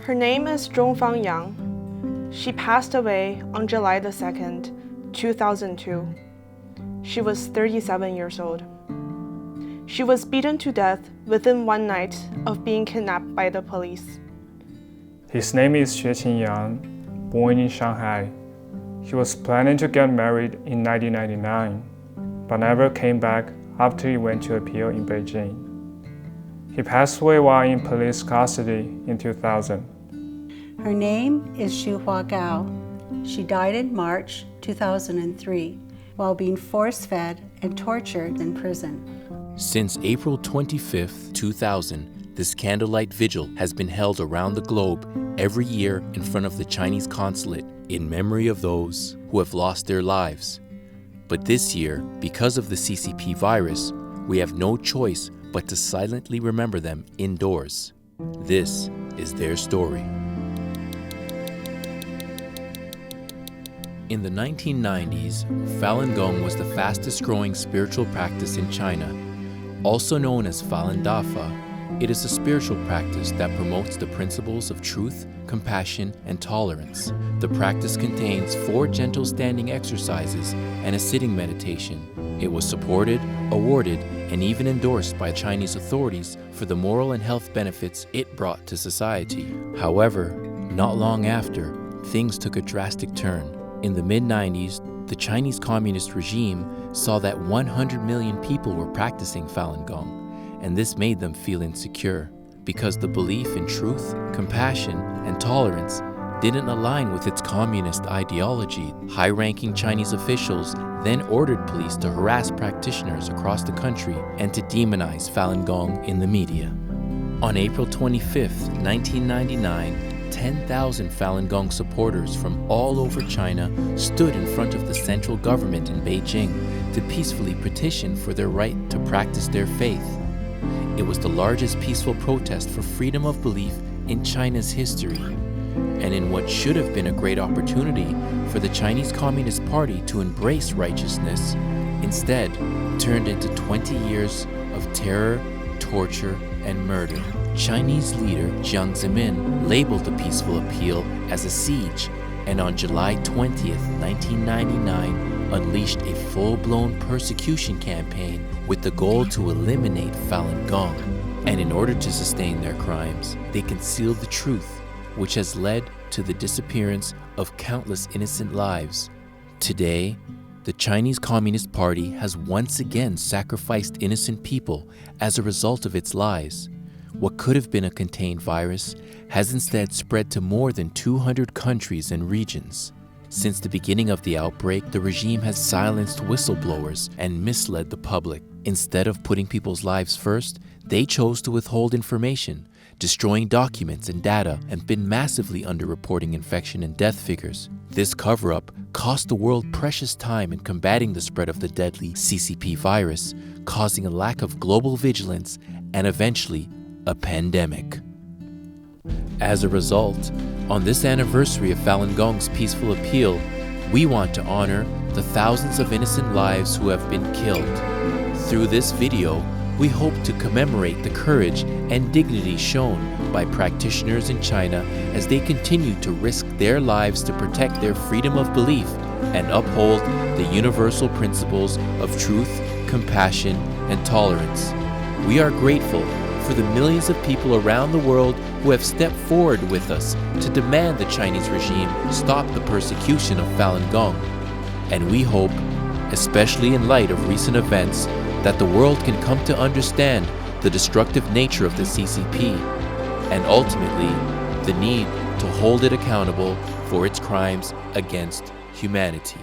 Her name is Zhongfang Yang. She passed away on July the 2nd, 2002. She was 37 years old. She was beaten to death within one night of being kidnapped by the police. His name is Xueqin Yang, born in Shanghai. He was planning to get married in 1999, but never came back after he went to appeal in Beijing. He passed away while in police custody in 2000. Her name is Shuhua Gao. She died in March 2003 while being force-fed and tortured in prison. Since April 25, 2000, this Candlelight Vigil has been held around the globe every year in front of the Chinese consulate in memory of those who have lost their lives. But this year, because of the CCP virus, we have no choice but to silently remember them indoors. This is their story. In the 1990s, Falun Gong was the fastest growing spiritual practice in China. Also known as Falun Dafa, it is a spiritual practice that promotes the principles of truth, compassion, and tolerance. The practice contains 4 gentle standing exercises and a sitting meditation. It was supported, awarded, and even endorsed by Chinese authorities for the moral and health benefits it brought to society. However, not long after, things took a drastic turn. In the mid-90s, the Chinese Communist regime saw that 100 million people were practicing Falun Gong, and this made them feel insecure because the belief in truth, compassion, and tolerance didn't align with its communist ideology. High-ranking Chinese officials then ordered police to harass practitioners across the country and to demonize Falun Gong in the media. On April 25, 1999, 10,000 Falun Gong supporters from all over China stood in front of the central government in Beijing to peacefully petition for their right to practice their faith. It was the largest peaceful protest for freedom of belief in China's history, and in what should have been a great opportunity for the Chinese Communist Party to embrace righteousness, instead turned into 20 years of terror, torture, and murder. Chinese leader Jiang Zemin labeled the peaceful appeal as a siege, and on July 20th, 1999, unleashed a full-blown persecution campaign with the goal to eliminate Falun Gong. And in order to sustain their crimes, they concealed the truth, which has led to the disappearance of countless innocent lives. Today, the Chinese Communist Party has once again sacrificed innocent people as a result of its lies. What could have been a contained virus has instead spread to more than 200 countries and regions. Since the beginning of the outbreak, the regime has silenced whistleblowers and misled the public. Instead of putting people's lives first, they chose to withhold information, destroying documents and data, and been massively underreporting infection and death figures. This cover-up cost the world precious time in combating the spread of the deadly CCP virus, causing a lack of global vigilance and eventually a pandemic. As a result, on this anniversary of Falun Gong's peaceful appeal, we want to honor the thousands of innocent lives who have been killed. Through this video, we hope to commemorate the courage and dignity shown by practitioners in China as they continue to risk their lives to protect their freedom of belief and uphold the universal principles of truth, compassion, and tolerance. We are grateful for the millions of people around the world who have stepped forward with us to demand the Chinese regime stop the persecution of Falun Gong. And we hope, especially in light of recent events, that the world can come to understand the destructive nature of the CCP and ultimately the need to hold it accountable for its crimes against humanity.